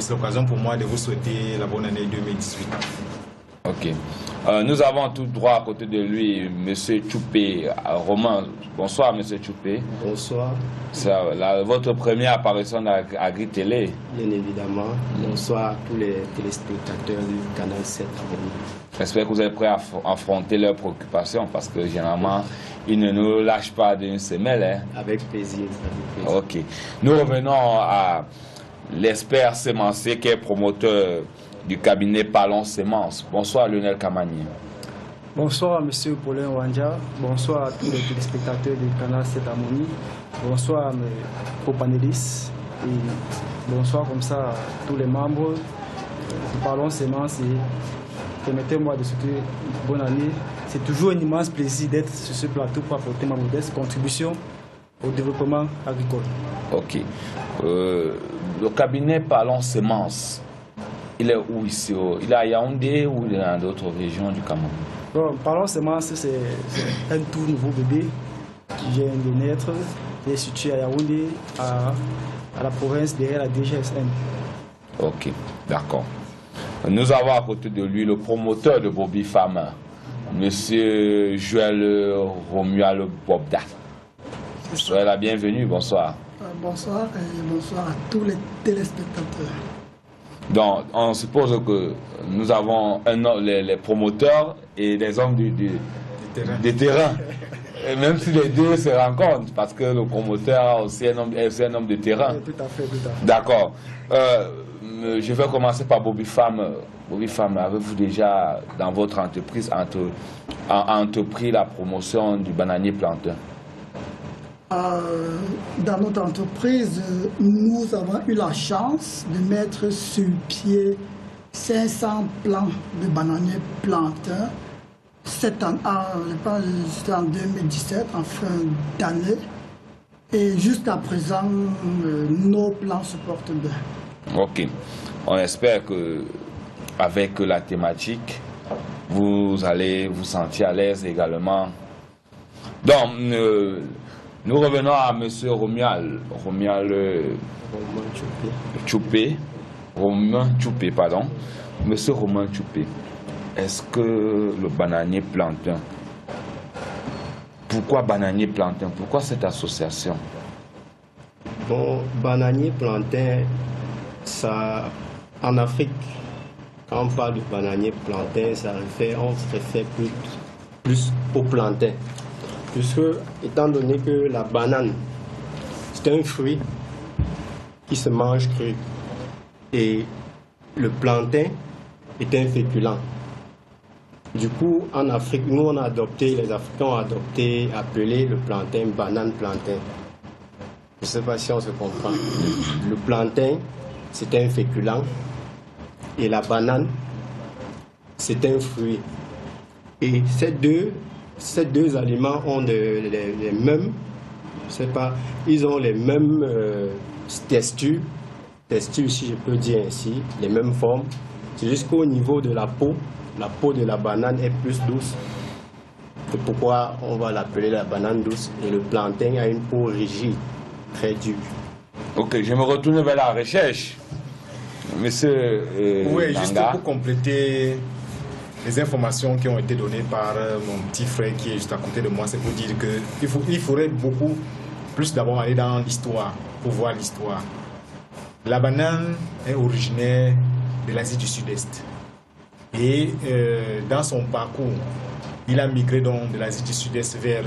c'est l'occasion pour moi de vous souhaiter la bonne année 2018. Ok. Nous avons tout droit à côté de lui M. Choupé, Romain. Bonsoir M. Choupé. Bonsoir. C'est votre première apparition à Gris Télé. Bien évidemment. Bonsoir à tous les téléspectateurs du canal 7. J'espère que vous êtes prêts à affronter leurs préoccupations parce que généralement, ils ne nous lâchent pas d'une semelle. Hein. Avec plaisir. Ok. Nous revenons à l'expert sémencier qui est promoteur du cabinet Palon Semences. Bonsoir Lionel Kamani. Bonsoir M. Paulin Wanja. Bonsoir à tous les téléspectateurs du canal 7 Harmonie. Bonsoir aux panélistes. Et bonsoir comme ça à tous les membres du Palon Semences. Permettez-moi de souhaiter une bonne année. C'est toujours un immense plaisir d'être sur ce plateau pour apporter ma modeste contribution au développement agricole. Ok. Le cabinet Palon Semences, il est où ici? Il est à Yaoundé ou il est dans d'autres régions du Cameroun? Bon, Palon Semences, c'est un tout nouveau bébé qui vient de naître. Il est situé à Yaoundé, à la province derrière la DGSN. Ok, d'accord. Nous avons à côté de lui le promoteur de Bobby Farmer, M. Joël Romuald Bobda. Soyez la bienvenue, bonsoir. Bonsoir et bonsoir à tous les téléspectateurs. Donc, on suppose que nous avons les promoteurs et les hommes des terrains. Et même si les deux se rencontrent, parce que le promoteur aussi est un homme de terrain. Oui, tout à fait, tout à fait. D'accord. Je vais commencer par Bobby Farm. Bobby Farm, avez-vous déjà, dans votre entreprise, entrepris la promotion du bananier plantain? Dans notre entreprise, nous avons eu la chance de mettre sur pied 500 plants de bananiers plantains. C'était en 2017, en fin d'année. Et jusqu'à présent, nos plants se portent bien. Ok. On espère que avec la thématique, vous allez vous sentir à l'aise également. Donc, nous revenons à M. Romuald Choupé. Romain Choupé, pardon. M. Romain Choupé, est-ce que le bananier plantain, pourquoi bananier plantain? Pourquoi cette association? Bon, bananier plantain, ça, en Afrique, quand on parle de bananier plantain, on se réfère plus au plantain. Puisque, étant donné que la banane, c'est un fruit qui se mange cru, et le plantain est un féculent. Du coup, en Afrique, nous on a adopté, les Africains ont adopté, appelé le plantain banane plantain. Je ne sais pas si on se comprend. Le plantain, c'est un féculent, et la banane, c'est un fruit. Et ces deux aliments ont les mêmes, je sais pas, ils ont les mêmes textures, si je peux dire ainsi, les mêmes formes. C'est juste qu'au niveau de la peau de la banane est plus douce. C'est pourquoi on va l'appeler la banane douce. Et le plantain a une peau rigide, très dure. Ok, je me retourne vers la recherche. Monsieur oui, Nanga. Juste pour compléter les informations qui ont été données par mon petit frère qui est juste à côté de moi, c'est pour dire qu'il faudrait beaucoup plus d'abord aller dans l'histoire, pour voir l'histoire. La banane est originaire de l'Asie du Sud-Est. Et dans son parcours, il a migré donc de l'Asie du Sud-Est vers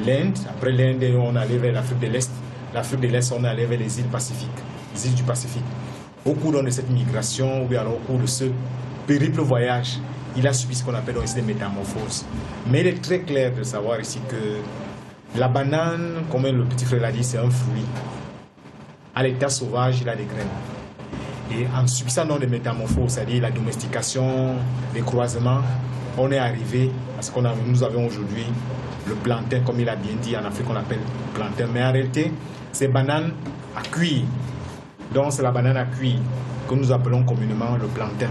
l'Inde. Après l'Inde, on allait vers l'Afrique de l'Est. L'Afrique de l'Est, on allait vers les îles Pacifiques, les îles du Pacifique. Au cours de cette migration, ou alors au cours de ce périple voyage, il a subi ce qu'on appelle ici des métamorphoses. Mais il est très clair de savoir ici que la banane, comme le petit frère l'a dit, c'est un fruit. À l'état sauvage, il a des graines. Et en subissant donc des métamorphoses, c'est-à-dire la domestication, les croisements, on est arrivé à ce que nous avons aujourd'hui le plantain, comme il a bien dit, en Afrique on l'appelle plantain. Mais en réalité, c'est banane à cuire. Donc c'est la banane à cuire que nous appelons communément le plantain.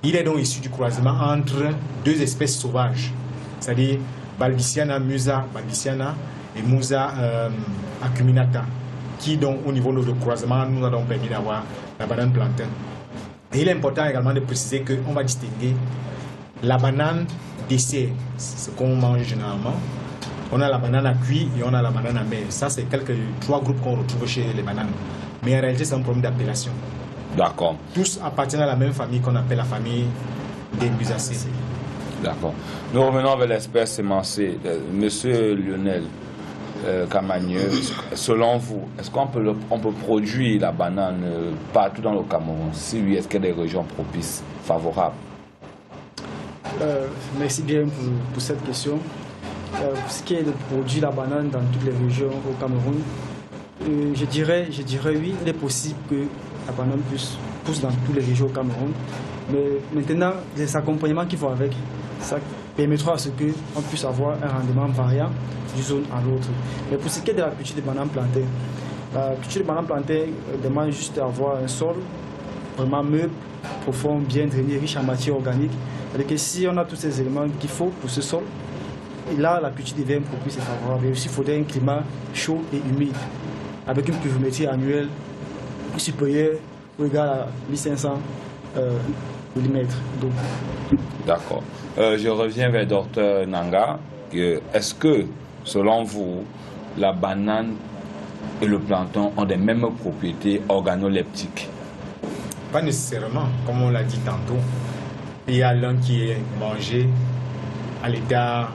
Il est donc issu du croisement entre deux espèces sauvages, c'est-à-dire Baldiciana musa baldiciana et Musa acuminata. qui donc au niveau de croisement nous a donc permis d'avoir la banane plantain. Et il est important également de préciser qu'on va distinguer la banane dessert, ce qu'on mange généralement. On a la banane à cuire et on a la banane à mère. Ça, c'est trois groupes qu'on retrouve chez les bananes. Mais en réalité, c'est un problème d'appellation. D'accord. Tous appartiennent à la même famille qu'on appelle la famille des Musacées. D'accord. Nous revenons vers l'espèce sémencée. Monsieur Lionel Camagneux, selon vous, est-ce qu'on peut, produire la banane partout dans le Cameroun? Si oui, est-ce qu'il y a des régions propices, favorables? Merci bien pour cette question. Ce qui est de produire la banane dans toutes les régions au Cameroun, je dirais oui, il est possible que la banane pousse dans toutes les régions au Cameroun. Mais maintenant, les accompagnements qui vont avec, ça permettra à ce qu'on puisse avoir un rendement variant d'une zone à l'autre. Mais pour ce qui est de la culture de banane plantain, la culture de banane plantain demande juste d'avoir un sol vraiment meuble, profond, bien drainé, riche en matière organique. C'est-à-dire que si on a tous ces éléments qu'il faut pour ce sol, et là la culture devient propice et favorable. Et aussi, il faudrait un climat chaud et humide, avec une pluviométrie annuelle supérieure ou égale à 1500 mm. D'accord. Je reviens vers le Dr Nanga. Est-ce que, selon vous, la banane et le plantain ont des mêmes propriétés organoleptiques? Pas nécessairement, comme on l'a dit tantôt. Il y a l'un qui est mangé à l'état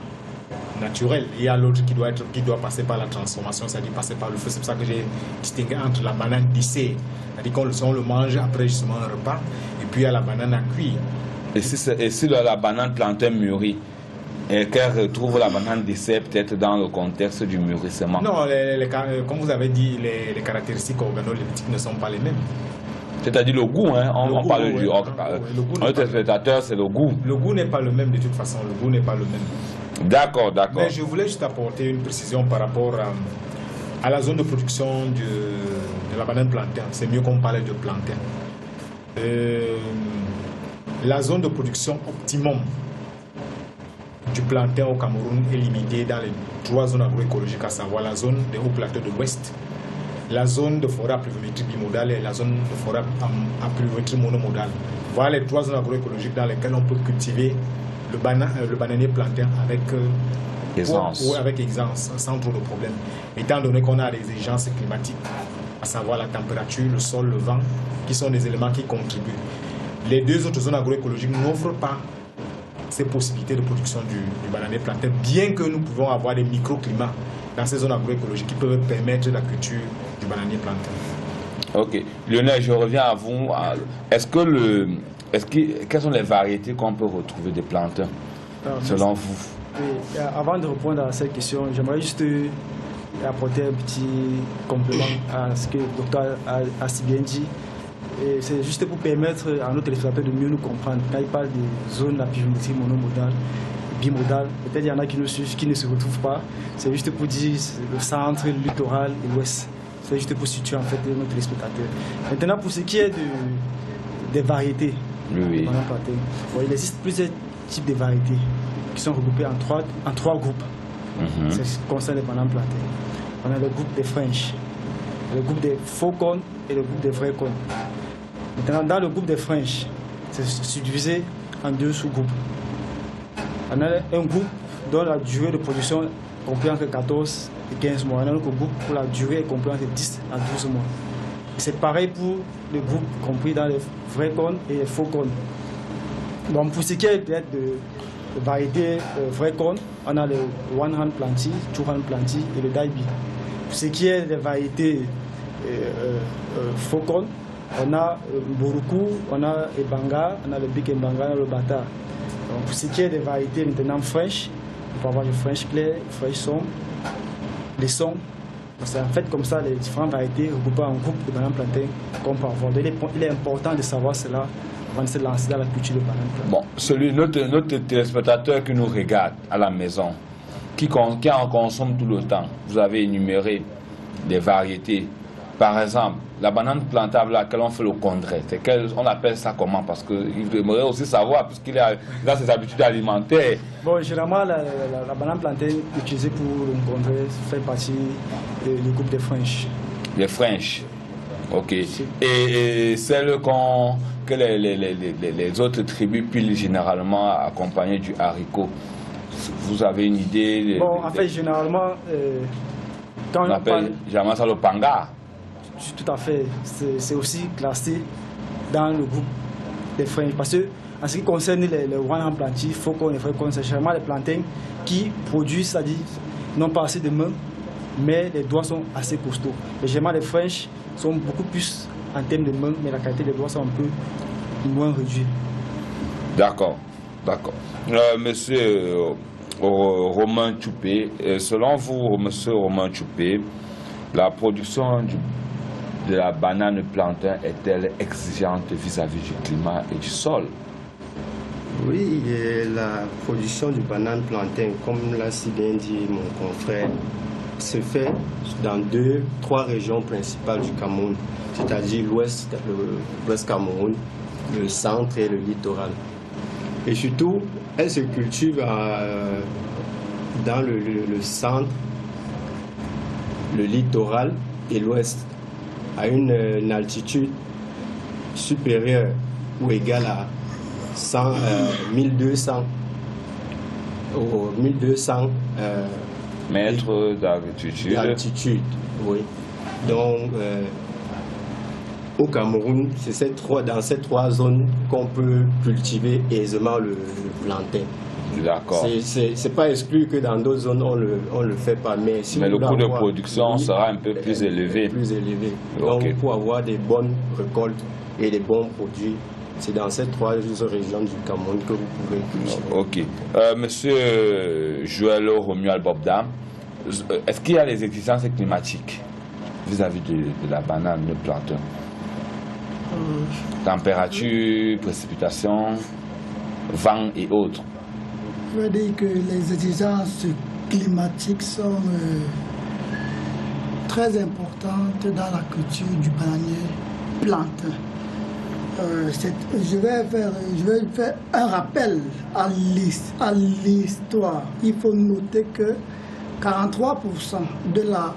naturel. Il y a l'autre qui doit passer par la transformation, c'est-à-dire passer par le feu. C'est pour ça que j'ai distingué entre la banane dessert, c'est-à-dire qu'on le mange après justement un repas, et puis il y a la banane à cuire. Et si la banane plantain mûrit, et qu'elle retrouve la banane dessert peut-être dans le contexte du mûrissement? Non, comme vous avez dit, les caractéristiques organoleptiques ne sont pas les mêmes. C'est-à-dire le goût, hein? On parle du notre spectateur, c'est le goût. Le goût n'est pas le même de toute façon, le goût n'est pas le même. D'accord, d'accord. Mais je voulais juste apporter une précision par rapport à la zone de production de la banane plantain. C'est mieux qu'on parlait de plantain. La zone de production optimum du plantain au Cameroun est limitée dans les 3 zones agroécologiques, à savoir la zone des hauts plateaux de l'Ouest, la zone de forêt à pluviométrie bimodale et la zone de forêt à pluviométrie monomodale. Voilà les 3 zones agroécologiques dans lesquelles on peut cultiver le bananier plantain avec aisance, sans trop de problèmes. Étant donné qu'on a des exigences climatiques, à savoir la température, le sol, le vent, qui sont des éléments qui contribuent. Les 2 autres zones agroécologiques n'offrent pas ces possibilités de production du bananier plantain, bien que nous pouvons avoir des microclimats dans ces zones agroécologiques qui peuvent permettre la culture du bananier plantain. Ok. Lionel, je reviens à vous. Quelles sont les variétés qu'on peut retrouver des plantains, selon vous? Oui, avant de répondre à cette question, j'aimerais juste apporter un petit complément à ce que le docteur a si bien dit. C'est juste pour permettre à nos téléspectateurs de mieux nous comprendre. Quand il parle des zones à pluviométrie monomodale, bimodale, peut-être il y en a qui ne se retrouvent pas. C'est juste pour dire le centre, le littoral et l'ouest. C'est juste pour situer en fait nos téléspectateurs. Maintenant, pour ce qui est des variétés, oui. Il existe plusieurs types de variétés qui sont regroupées en trois groupes. C'est ce qui concerne les bananes plantées. On a le groupe des French, le groupe des faux cônes et le groupe des vrais cônes. Maintenant, dans le groupe des French, c'est subdivisé en 2 sous-groupes. On a un groupe dont la durée de production comprend entre 14 et 15 mois. On a un autre groupe où la durée comprend entre 10 à 12 mois. C'est pareil pour le groupe compris dans les vrais cônes et les faux cônes. Donc pour ce qui est peut-être de variétés vrais cônes, on a le One Hand Planty, Two Hand Planty et le Daibi. Pour ce qui est des variétés faux cônes, on a Boruku, on a Ebanga, on a le Big Ebanga, on a le Bata. Donc pour ce qui est des variétés maintenant fraîches, on peut avoir le French clair, le French sombre, les sombres. C'est en fait comme ça les différentes variétés regroupées en groupe de bananes plantain qu'on peut avoir. Il est important de savoir cela avant de se lancer dans la culture de bananes plantain. Bon, notre téléspectateur qui nous regarde à la maison, qui en consomme tout le temps, vous avez énuméré des variétés. Par exemple, la banane plantable à laquelle on fait le congrès, on appelle ça comment? Parce qu'il aimerait aussi savoir, puisqu'il a ses habitudes alimentaires. Bon, généralement, la banane plantain utilisée pour le congrès fait partie du groupe des French. Les French. Ok. Et celles que les autres tribus pilent généralement accompagnées du haricot. Vous avez une idée? Bon, en fait, généralement, quand on appelle généralement ça le panga. Tout à fait. C'est aussi classé dans le groupe des French. Parce que, en ce qui concerne les Wanhan plantiers, il faut qu'on c'est généralement les plantains qui produisent, c'est-à-dire, non pas assez de mains, mais les doigts sont assez costauds. Et généralement, les French sont beaucoup plus en termes de mains, mais la qualité des doigts sont un peu moins réduite. D'accord, d'accord. Monsieur Romain Tchoupé, selon vous, monsieur Romain Tchoupé, la production de la banane plantain est-elle exigeante vis-à-vis du climat et du sol? Oui, et la production du banane plantain, comme l'a si bien dit mon confrère, se fait dans 3 régions principales du Cameroun, c'est-à-dire l'ouest Cameroun, le centre et le littoral. Et surtout, elle se cultive dans le centre, le littoral et l'ouest, à une altitude supérieure ou égale à 1200 mètres d'altitude. Oui. Donc, au Cameroun, c'est dans ces 3 zones qu'on peut cultiver aisément le plantain. D'accord. C'est pas exclu que dans d'autres zones on le fait pas, mais si le coût de production sera un peu plus élevé. Donc pour avoir des bonnes récoltes et des bons produits, c'est dans ces 3 régions du Cameroun que vous pouvez cultiver. Ok. Monsieur Joël Romuald Bobdam, est-ce qu'il y a des exigences climatiques vis-à-vis de la banane, le plantain? Température, précipitation, vent et autres. Je veux dire que les exigences climatiques sont très importantes dans la culture du bananier plantain. Je vais faire un rappel à l'histoire. Il faut noter que 43% de la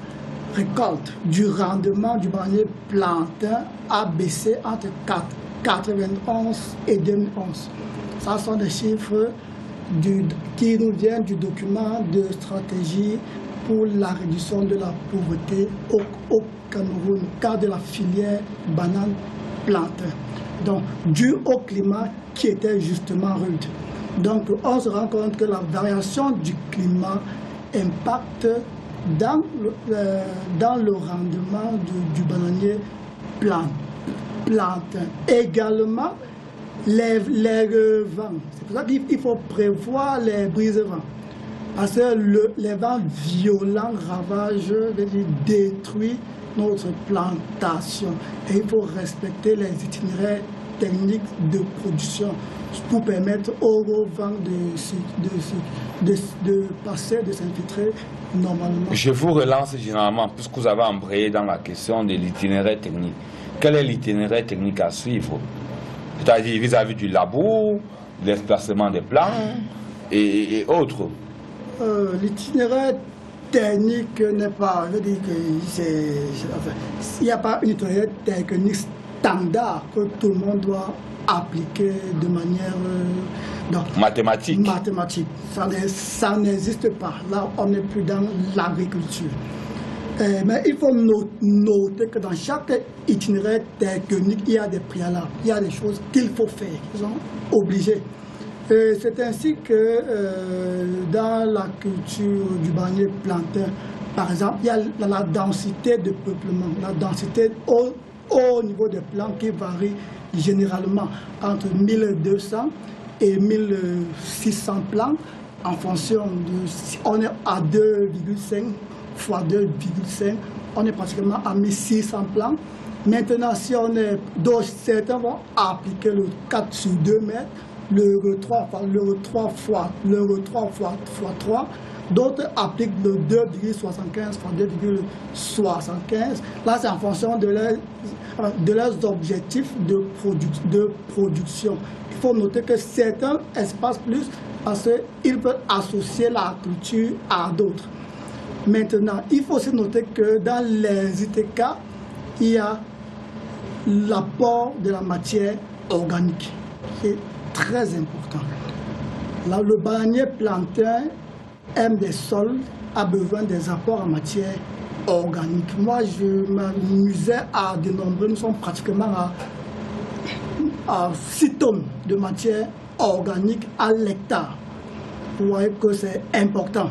récolte du rendement du bananier plantain a baissé entre 1991 et 2011. Ça sont des chiffres qui nous viennent du document de stratégie pour la réduction de la pauvreté au Cameroun, car de la filière banane plantain. Donc, dû au climat qui était justement rude. Donc, on se rend compte que la variation du climat impacte dans le rendement du bananier plantain. Également, les vents. C'est pour ça qu'il faut prévoir les brises-vents. Parce que les vents violents ravagent, détruisent notre plantation. Et il faut respecter les itinéraires techniques de production pour permettre aux vents de passer, de s'infiltrer normalement. Je vous relance généralement, puisque vous avez embrayé dans la question de l'itinéraire technique. Quel est l'itinéraire technique à suivre? C'est-à-dire vis-à-vis du labour, l'espacement des plants et autres. L'itinéraire technique n'est pas, je dis que il n'y a pas une itinéraire technique standard que tout le monde doit appliquer de manière mathématique. Ça n'existe pas. Là, on n'est plus dans l'agriculture. Mais il faut noter que dans chaque itinéraire technique, il y a des préalables, il y a des choses qu'il faut faire, qui sont obligés. C'est ainsi que dans la culture du bananier plantain, par exemple, il y a la densité de peuplement, la densité au niveau des plants qui varie généralement entre 1200 et 1600 plants en fonction de... On est à 2,5 fois 2,5, on est pratiquement à 1600 plants. Maintenant, si on est... Donc, certains vont appliquer le 4 sur 2 mètres, le 3 fois 3. D'autres appliquent le 2,75 fois 2,75. Là, c'est en fonction de leurs objectifs de production. Il faut noter que certains espacent plus parce qu'ils peuvent associer la culture à d'autres. Maintenant, il faut aussi noter que dans les ITK, il y a l'apport de la matière organique, qui est très important. Là, le bananier plantain aime des sols, a besoin des apports en matière organique. Moi, je m'amusais à dénombrer, nous sommes pratiquement à 6 tonnes de matière organique à l'hectare. Vous voyez que c'est important.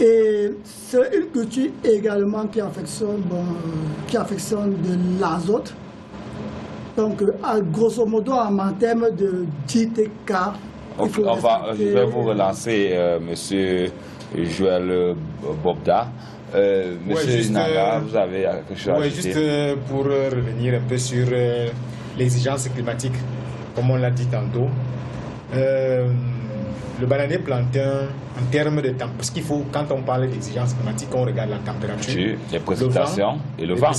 Et c'est une culture également qui affectionne de l'azote. Donc, grosso modo, en termes de DTK, je vais vous relancer, monsieur Joël Bobda. Monsieur Nanga, vous avez quelque chose à ajouter? Juste pour revenir un peu sur l'exigence climatique, comme on l'a dit tantôt. Le bananier plantain, en termes de temps, parce qu'il faut, quand on parle d'exigence climatique, on regarde la température, les précipitations et le vent,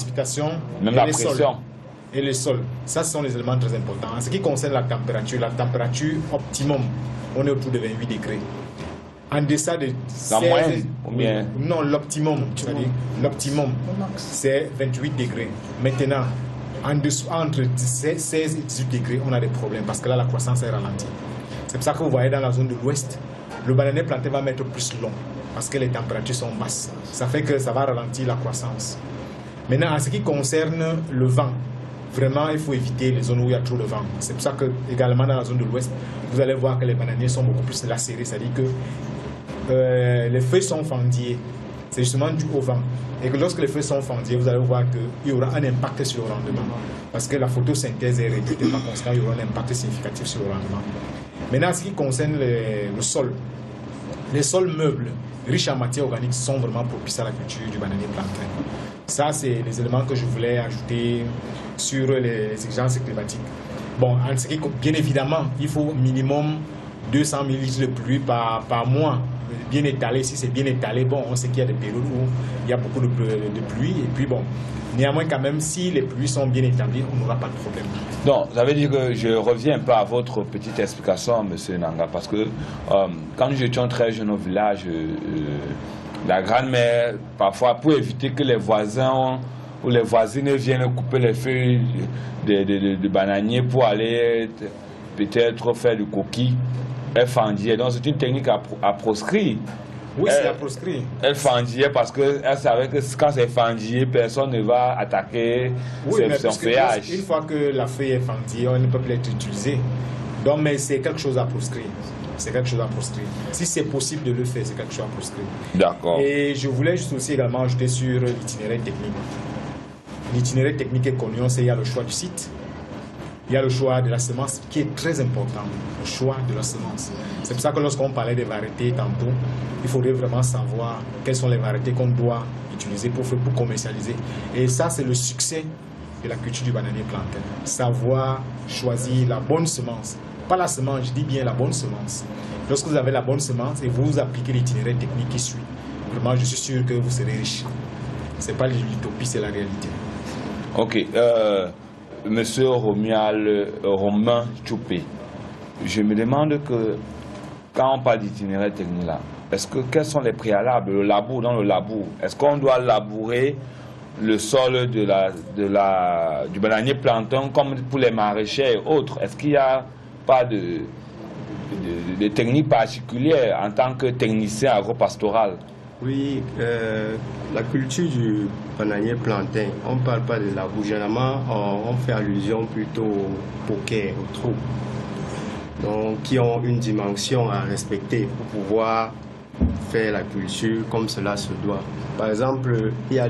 même la pression et le sol. Ça, ce sont les éléments très importants. En ce qui concerne la température optimum, on est autour de 28 degrés. En deçà de 16, la moyenne ou bien? Non, l'optimum, c'est 28 degrés. Maintenant, en dessous, entre 16 et 18 degrés, on a des problèmes parce que là, la croissance est ralentie. C'est pour ça que vous voyez dans la zone de l'ouest, le bananier plantain va mettre plus long parce que les températures sont basses. Ça fait que ça va ralentir la croissance. Maintenant, en ce qui concerne le vent, vraiment, il faut éviter les zones où il y a trop de vent. C'est pour ça que, également dans la zone de l'ouest, vous allez voir que les bananiers sont beaucoup plus lacérés. C'est-à-dire que les feuilles sont fendiées. C'est justement dû au vent. Et que lorsque les feuilles sont fendiées, vous allez voir qu'il y aura un impact sur le rendement. Parce que la photosynthèse est réduite, par conséquent, il y aura un impact significatif sur le rendement. Maintenant, en ce qui concerne le sol, les sols meubles riches en matière organique sont vraiment propices à la culture du bananier plantain. Ça, c'est les éléments que je voulais ajouter sur les exigences climatiques. Bon, en ce qui, bien évidemment, il faut minimum 200 000 litres de pluie par mois, bien étalé. Si c'est bien étalé, bon, on sait qu'il y a des périodes où il y a beaucoup de pluie. Et puis, bon, néanmoins, quand même, si les pluies sont bien établies, on n'aura pas de problème. Donc, ça veut dire que je reviens un peu à votre petite explication, M. Nanga, parce que quand nous étions très jeunes au village, la grand-mère, parfois, pour éviter que les voisins ou les voisines viennent couper les feuilles de bananier pour aller peut-être faire du coquille, elle fendillait. Donc, c'est une technique à proscrire. Oui, c'est à proscrire. Elle fendillait parce qu'elle savait que quand c'est fendillé, personne ne va attaquer son feuillage. Une fois que la feuille est fendillée, on ne peut plus être utilisée. Donc, mais c'est quelque chose à proscrire. C'est quelque chose à proscrire. Si c'est possible de le faire, c'est quelque chose à proscrire. D'accord. Et je voulais juste aussi également ajouter sur l'itinéraire technique. L'itinéraire technique est connu, il y a le choix du site. Il y a le choix de la semence qui est très important, le choix de la semence. C'est pour ça que lorsqu'on parlait des variétés tantôt, il faudrait vraiment savoir quelles sont les variétés qu'on doit utiliser pour commercialiser. Et ça, c'est le succès de la culture du bananier plantain. Savoir choisir la bonne semence. Pas la semence, je dis bien la bonne semence. Lorsque vous avez la bonne semence et vous appliquez l'itinéraire technique qui suit, vraiment, je suis sûr que vous serez riche. Ce n'est pas l'utopie, c'est la réalité. Ok. Monsieur Romain Tchoupé, je me demande que quand on parle d'itinéraire technique là, quels sont les préalables, le labour dans le labour? Est-ce qu'on doit labourer le sol du bananier plantain comme pour les maraîchers et autres? Est-ce qu'il n'y a pas de technique particulière en tant que technicien agropastoral? Oui, la culture du bananier plantain, on ne parle pas de labour. Généralement, on fait allusion plutôt au poquet, aux trous, donc qui ont une dimension à respecter pour pouvoir faire la culture comme cela se doit. Par exemple, il y a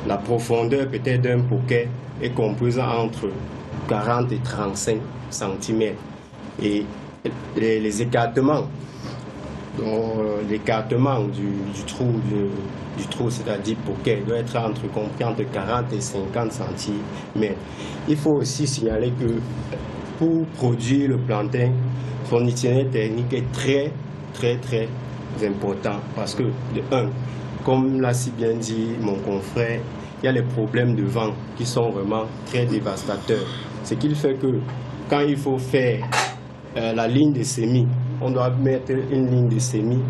la profondeur peut-être d'un poquet est comprise entre 40 et 35 cm. Et les écartements, l'écartement du trou, c'est-à-dire poquet, doit être compris entre 40 et 50 cm. Il faut aussi signaler que pour produire le plantain, son itinéraire technique est très, très, très important parce que, de un, comme l'a si bien dit mon confrère, il y a les problèmes de vent qui sont vraiment très dévastateurs. Ce qui fait que quand il faut faire la ligne de semis, on doit mettre une ligne de semis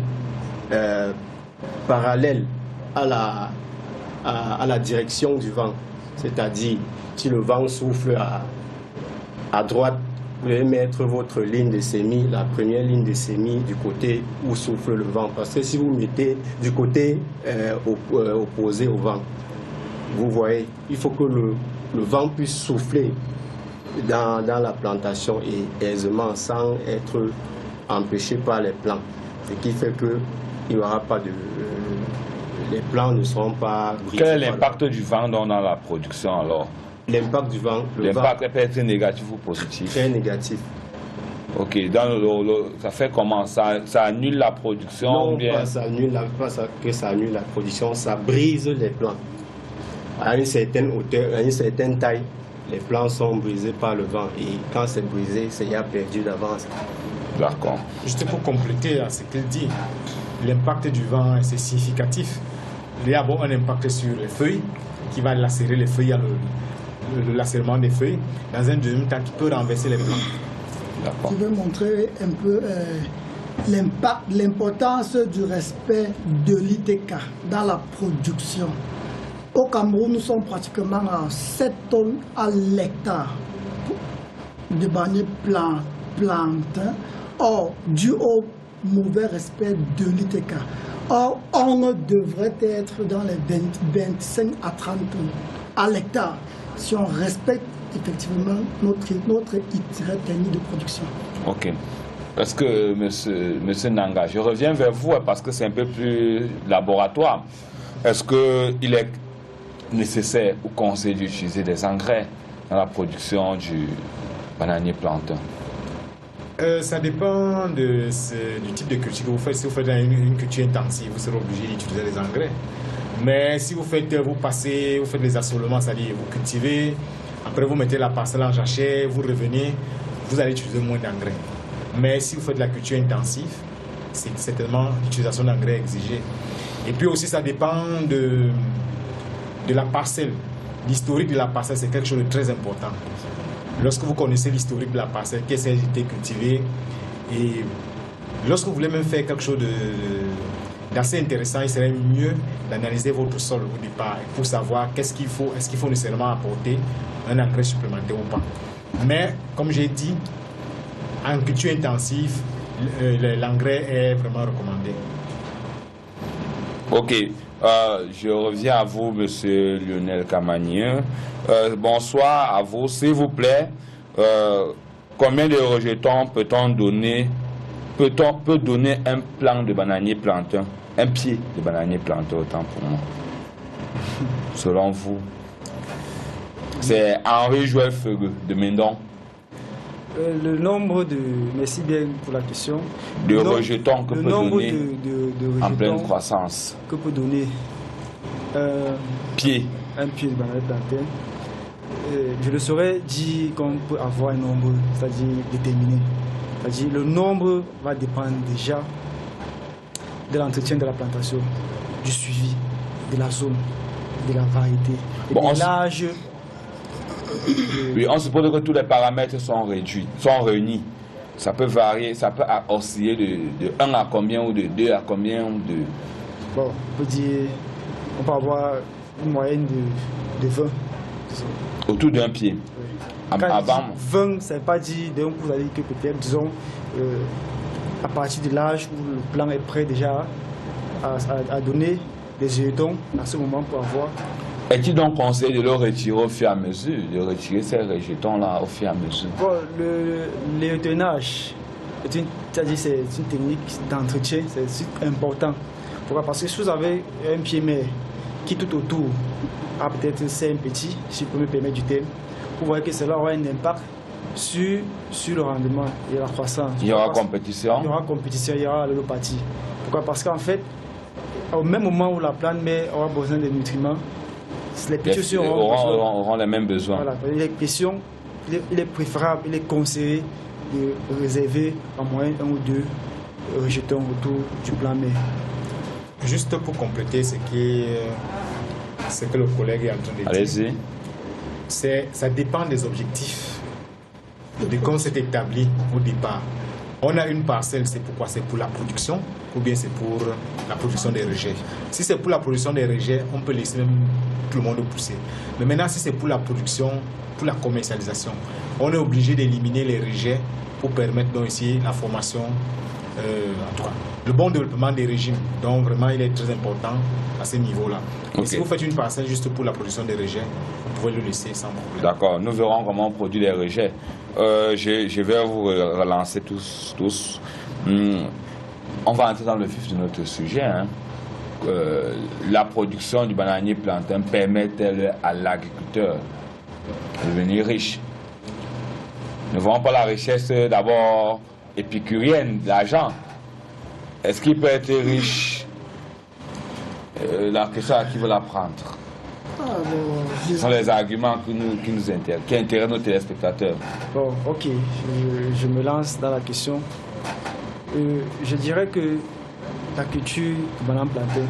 parallèle à la direction du vent. C'est-à-dire, si le vent souffle à droite, vous devez mettre votre ligne de semis, la première ligne de semis du côté où souffle le vent. Parce que si vous mettez du côté opposé au vent, vous voyez, il faut que le vent puisse souffler dans la plantation et aisément sans être empêché par les plants. Ce qui fait qu'il n'y aura pas de... les plants ne seront pas brisés. Quel est l'impact du vent dans la production alors? L'impact du vent... L'impact peut être négatif ou positif? Très négatif. Ok, ça fait comment? Ça annule la production? Non, bien? pas ça annule la production, ça brise les plants. À une certaine hauteur, à une certaine taille, les plants sont brisés par le vent. Et quand c'est brisé, c'est déjà perdu d'avance. D'accord. Juste pour compléter à ce qu'il dit, l'impact du vent, c'est significatif. Il y a un impact sur les feuilles, qui va lacérer les feuilles, le lacèrement des feuilles, dans un deuxième temps qui peut renverser les plants. Je vais montrer un peu l'impact, l'importance du respect de l'ITK dans la production. Au Cameroun, nous sommes pratiquement à 7 tonnes à l'hectare de bananiers plantains. Or, dû au mauvais respect de l'ITK, or, on devrait être dans les 25 à 30 tonnes à l'hectare si on respecte effectivement notre itinéraire technique de production. Ok. Parce que, monsieur Nanga, je reviens vers vous parce que c'est un peu plus laboratoire. Est-ce qu'il est nécessaire ou conseillé d'utiliser des engrais dans la production du bananier plantain? Ça dépend du type de culture que vous faites. Si vous faites une culture intensive, vous serez obligé d'utiliser des engrais. Mais si vous faites les assolements, c'est-à-dire vous cultivez, après vous mettez la parcelle en jachère, vous revenez, vous allez utiliser moins d'engrais. Mais si vous faites la culture intensive, c'est certainement l'utilisation d'engrais exigée. Et puis aussi, ça dépend de la parcelle. L'historique de la parcelle, c'est quelque chose de très important. Lorsque vous connaissez l'historique de la parcelle, qu'est-ce qui a été cultivé, et lorsque vous voulez même faire quelque chose d'assez intéressant, il serait mieux d'analyser votre sol au départ pour savoir est-ce qu'il faut nécessairement apporter un engrais supplémentaire ou pas. Mais comme j'ai dit, en culture intensive, l'engrais est vraiment recommandé. Ok, je reviens à vous, monsieur Lionel Camanien. Bonsoir à vous, s'il vous plaît. Combien de rejetons peut-on donner, peut donner un plant de bananier plantain, un pied de bananier plantain, autant pour moi, selon vous? C'est Henri Joël Feugueux de Mendon. Le nombre de... Merci bien pour la question. De rejetons que peut donner de en pleine croissance. Que peut donner pied. Un pied de bananier plantain. Je le saurais dire qu'on peut avoir un nombre, c'est-à-dire déterminé. C'est-à-dire le nombre va dépendre déjà de l'entretien de la plantation, du suivi, de la zone, de la variété, de l'âge. Oui, on suppose que tous les paramètres sont réunis. Ça peut varier, ça peut osciller de 1 à combien ou de 2 à combien ou de... Bon, on peut dire, on peut avoir une moyenne de 20. Autour d'un pied. Oui. Avant 20, ça ne veut pas dire d'un coup vous allez que peut-être, disons, à partir de l'âge où le plant est prêt déjà à donner des jetons à ce moment pour avoir. Est-il donc conseillé de le retirer au fur et à mesure, de retirer ces rejetons-là au fur et à mesure? Bon, le retenage, c'est une technique d'entretien, c'est important. Pourquoi? Parce que si vous avez un pied mère qui tout autour a peut-être 5 petits, si je peux me permettre du terme, vous voyez que cela aura un impact sur le rendement et la croissance. Il y aura compétition? Il y aura compétition, il y aura allopathie. Pourquoi? Parce qu'en fait, au même moment où la plante mère aura besoin de nutriments, les petits auront les mêmes besoins. Voilà, les questions, il est préférable, il est conseillé de réserver en moyenne 1 ou 2 rejetons autour du plant mère. Juste pour compléter ce que le collègue est en train de dire. Allez-y. Ça dépend des objectifs de qu'on s'est établi au départ. On a une parcelle, c'est pourquoi? C'est pour la production ou bien c'est pour la production des rejets. Si c'est pour la production des rejets, on peut laisser même tout le monde pousser. Mais maintenant, si c'est pour la production, pour la commercialisation, on est obligé d'éliminer les rejets pour permettre donc ici la formation, en tout cas, le bon développement des régimes. Donc vraiment, il est très important à ce niveau-là. Okay. Et si vous faites une parcelle juste pour la production des rejets, vous pouvez le laisser sans problème. D'accord, nous verrons comment on produit les rejets. Je vais vous relancer tous. On va entrer dans le vif de notre sujet. Hein. La production du bananier plantain permet-elle à l'agriculteur de devenir riche? Ne voyons pas la richesse d'abord épicurienne de l'argent. Est-ce qu'il peut être riche? La question à qui veut la prendre? Ce sont les arguments qui intéressent nos téléspectateurs. Bon, ok, je me lance dans la question. Je dirais que la culture du banane plantain